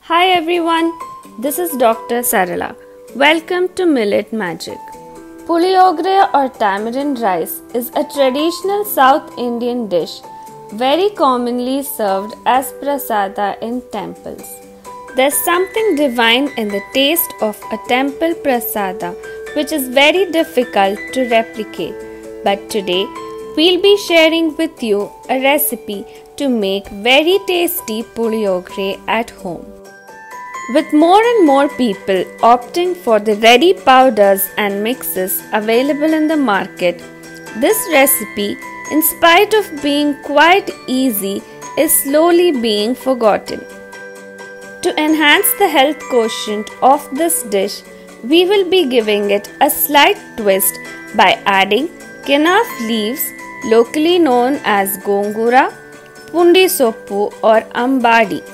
Hi everyone, this is Dr. Sarala. Welcome to Millet Magic. Puliogare or tamarind rice is a traditional South Indian dish very commonly served as prasada in temples. There's something divine in the taste of a temple prasada which is very difficult to replicate. But today we'll be sharing with you a recipe to make very tasty puliogare at home. With more and more people opting for the ready powders and mixes available in the market, this recipe, in spite of being quite easy, is slowly being forgotten. To enhance the health quotient of this dish, we will be giving it a slight twist by adding KENAF leaves, locally known as GONGURA, pundi soppu or ambadi.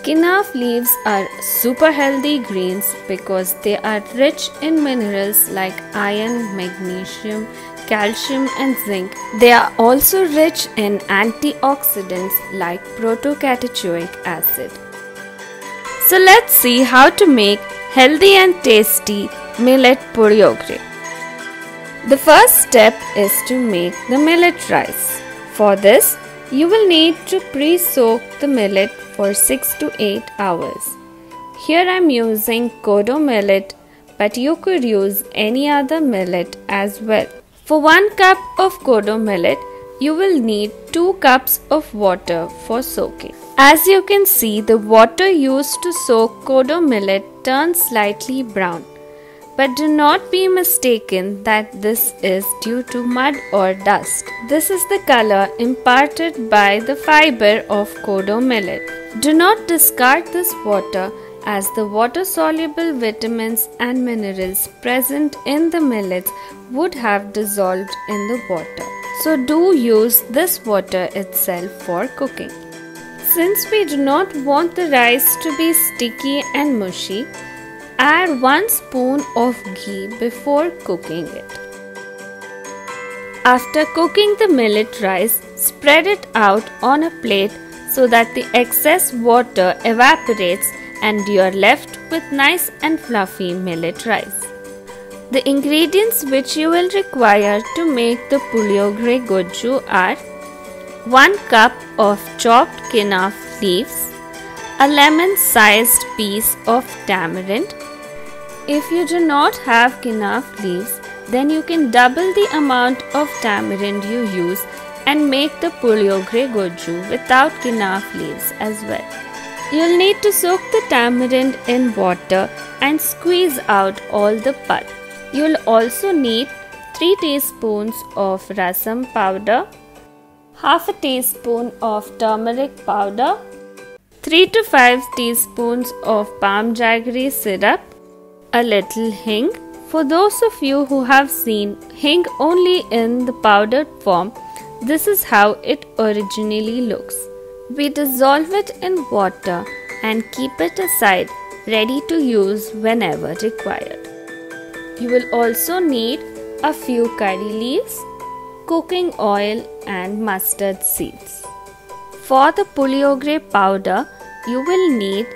KENAF leaves are super healthy greens because they are rich in minerals like iron, magnesium, calcium and zinc. They are also rich in antioxidants like protocatechoic acid. So let's see how to make healthy and tasty millet puliogare. The first step is to make the millet rice. For this, you will need to pre-soak the millet for 6 to 8 hours. Here I am using kodo millet, but you could use any other millet as well. For 1 cup of kodo millet, you will need 2 cups of water for soaking. As you can see, the water used to soak kodo millet turns slightly brown. But do not be mistaken that this is due to mud or dust. This is the color imparted by the fiber of kodo millet. Do not discard this water as the water-soluble vitamins and minerals present in the millets would have dissolved in the water. So do use this water itself for cooking. Since we do not want the rice to be sticky and mushy, add 1 spoon of ghee before cooking it. After cooking the millet rice, spread it out on a plate so that the excess water evaporates and you are left with nice and fluffy millet rice. The ingredients which you will require to make the Puliogare Gojju are 1 cup of chopped KENAF leaves, a lemon-sized piece of tamarind. If you do not have KENAF leaves, then you can double the amount of tamarind you use and make the Puliogare Gojju without KENAF leaves as well. You'll need to soak the tamarind in water and squeeze out all the pulp. You'll also need 3 teaspoons of rasam powder, half a teaspoon of turmeric powder, 3 to 5 teaspoons of palm jaggery syrup, a little hing. For those of you who have seen hing only in the powdered form, this is how it originally looks. We dissolve it in water and keep it aside, ready to use whenever required. You will also need a few curry leaves, cooking oil and mustard seeds. For the puliogare powder, you will need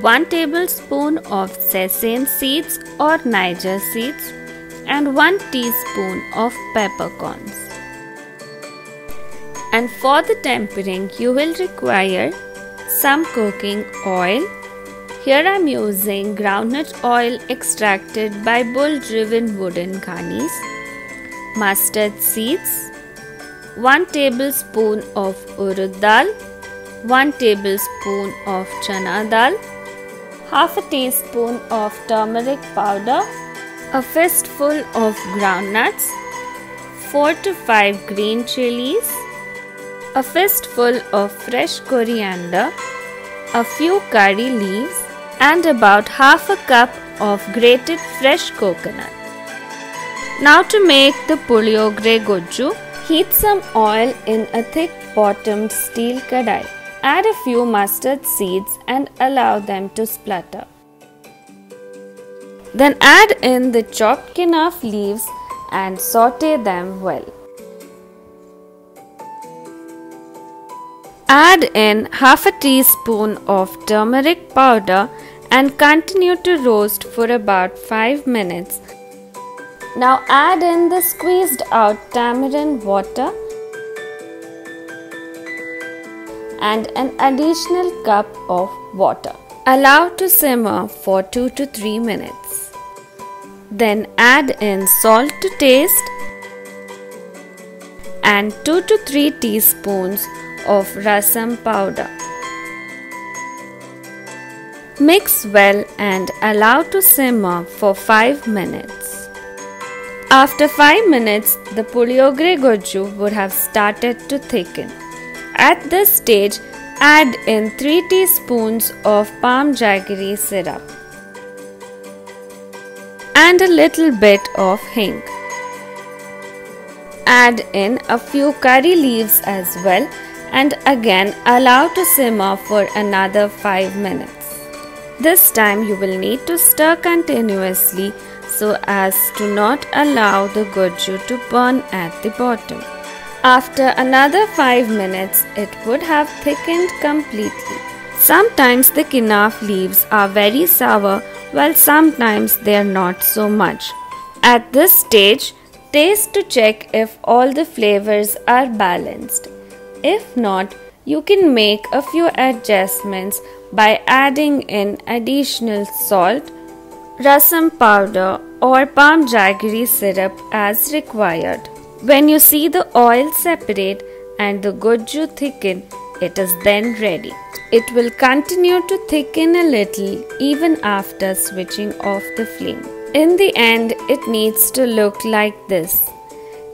1 tablespoon of sesame seeds or Niger seeds and 1 teaspoon of peppercorns. And for the tempering, you will require some cooking oil. Here I am using groundnut oil extracted by bull-driven wooden ghanis, mustard seeds, 1 tablespoon of urud dal, 1 tablespoon of chana dal, half a teaspoon of turmeric powder, a fistful of groundnuts, 4 to 5 green chilies, a fistful of fresh coriander, a few curry leaves and about half a cup of grated fresh coconut. Now to make the Puliogare Gojju, heat some oil in a thick bottomed steel kadai. Add a few mustard seeds and allow them to splutter. Then add in the chopped KENAF leaves and saute them well. Add in half a teaspoon of turmeric powder and continue to roast for about 5 minutes. Now add in the squeezed out tamarind water and an additional cup of water. Allow to simmer for 2 to 3 minutes. Then add in salt to taste and 2 to 3 teaspoons of rasam powder. Mix well and allow to simmer for 5 minutes. After 5 minutes, the Puliogare Gojju would have started to thicken. At this stage, add in 3 teaspoons of palm jaggery syrup and a little bit of hing. Add in a few curry leaves as well and again allow to simmer for another 5 minutes. This time you will need to stir continuously so as to not allow the Gojju to burn at the bottom. After another 5 minutes, it would have thickened completely. Sometimes the KENAF leaves are very sour while sometimes they are not so much. At this stage, taste to check if all the flavors are balanced. If not, you can make a few adjustments by adding in additional salt, rasam powder or palm jaggery syrup as required. When you see the oil separate and the Gojju thicken, it is then ready. It will continue to thicken a little even after switching off the flame. In the end, it needs to look like this.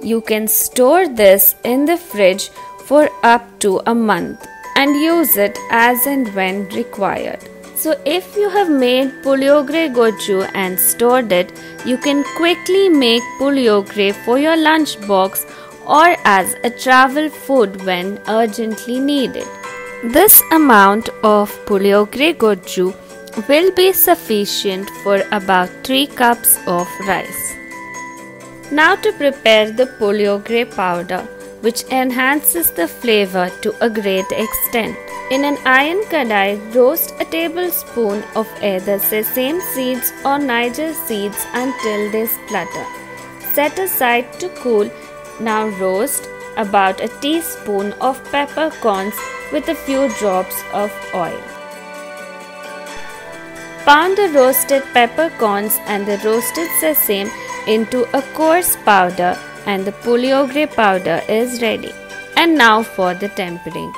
You can store this in the fridge for up to a month and use it as and when required. So if you have made Puliogare Gojju and stored it, you can quickly make Puliogare for your lunch box or as a travel food when urgently needed. This amount of Puliogare Gojju will be sufficient for about 3 cups of rice. Now to prepare the Puliogare powder, which enhances the flavor to a great extent. In an iron kadai, roast a tablespoon of either sesame seeds or Niger seeds until they splutter. Set aside to cool. Now roast about a teaspoon of peppercorns with a few drops of oil. Pound the roasted peppercorns and the roasted sesame into a coarse powder and the Puliogare powder is ready. And now for the tempering.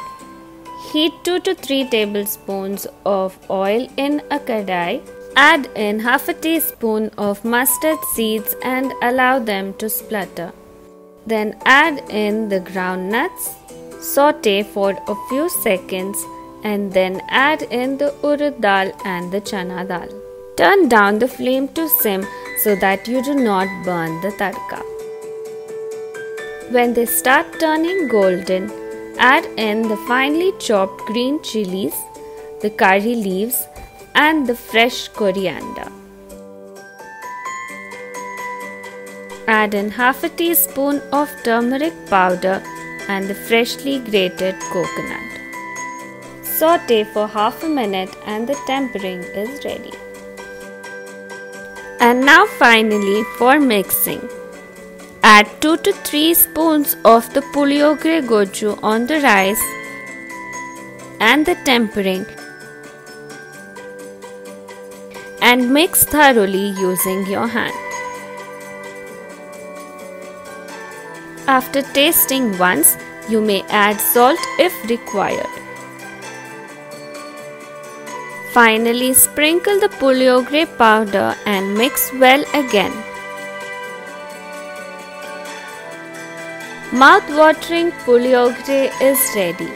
Heat 2 to 3 tablespoons of oil in a kadai. Add in half a teaspoon of mustard seeds and allow them to splutter. Then add in the ground nuts. Saute for a few seconds and then add in the urad dal and the chana dal. Turn down the flame to sim so that you do not burn the tadka. When they start turning golden, add in the finely chopped green chilies, the curry leaves and the fresh coriander. Add in half a teaspoon of turmeric powder and the freshly grated coconut. Saute for half a minute and the tempering is ready. And now finally for mixing. Add 2 to 3 spoons of the Puliogare Gojju on the rice and the tempering and mix thoroughly using your hand. After tasting once, you may add salt if required. Finally, sprinkle the Puliogare powder and mix well again. Mouth-watering Puliogare is ready.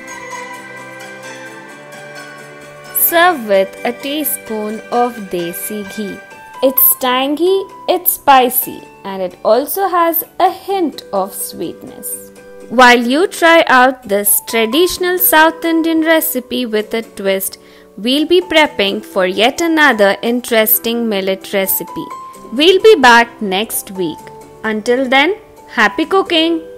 Serve with a teaspoon of desi ghee. It's tangy, it's spicy, and it also has a hint of sweetness. While you try out this traditional South Indian recipe with a twist, we'll be prepping for yet another interesting millet recipe. We'll be back next week. Until then, happy cooking!